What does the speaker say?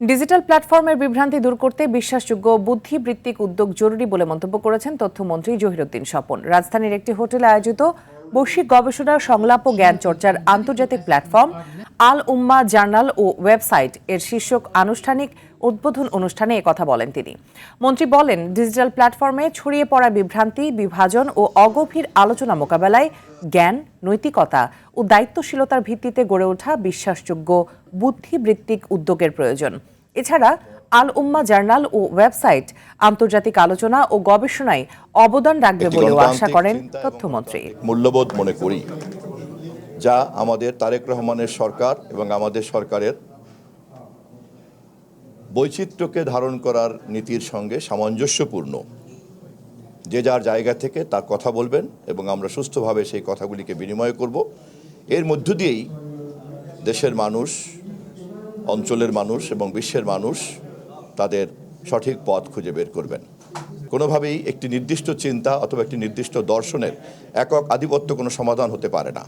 Digital প্ল্যাটফর্মের বিভ্রান্তি দূর করতে বিশ্বাসযোগ্য বুদ্ধিবৃত্তিক উদ্যোগ জরুরি বলে মন্তব্য করেছেন তথ্যমন্ত্রী জহিরুদ্দিন স্বপন। রাজধানীর একটি হোটেলে আয়োজিত বৈশ্বিক গবেষণা, সংলাপ ও জ্ঞান চর্চার আন্তর্জাতিক প্ল্যাটফর্ম আল উম্মা জার্নাল ও ওয়েবসাইট এর শীর্ষক আনুষ্ঠানিক উদ্বোধন অনুষ্ঠানে একথা বলেন তিনি। মন্ত্রী বলেন, ডিজিটাল প্ল্যাটফর্মে ছড়িয়ে পড়া বিভ্রান্তি, বিভাজন ও অগভীর আলোচনা মোকাবেলায় জ্ঞান, নৈতিকতা ও দায়িত্বশীলতার ভিত্তিতে গড়ে ওঠা বিশ্বাসযোগ্য বুদ্ধিবৃত্তিক উদ্যোগের প্রয়োজন। এছাড়া আল উম্মা জার্নাল ও ওয়েবসাইট আন্তর্জাতিক আলোচনা ও গবেষণায় অবদান রাখবে বলেও আশা করেন তথ্যমন্ত্রী। মূল্যবোধ মনে করি, যা আমাদের তারেক রহমানের সরকার এবং আমাদের সরকারের বৈচিত্র্যকে ধারণ করার নীতির সঙ্গে সামঞ্জস্যপূর্ণ। যে যার জায়গা থেকে তার কথা বলবেন এবং আমরা সুস্থভাবে সেই কথাগুলিকে বিনিময় করব। এর মধ্য দিয়েই দেশের মানুষ, অঞ্চলের মানুষ এবং বিশ্বের মানুষ তাদের সঠিক পথ খুঁজে বের করবেন। কোনোভাবেই একটি নির্দিষ্ট চিন্তা অথবা একটি নির্দিষ্ট দর্শনের একক আধিপত্য কোনো সমাধান হতে পারে না।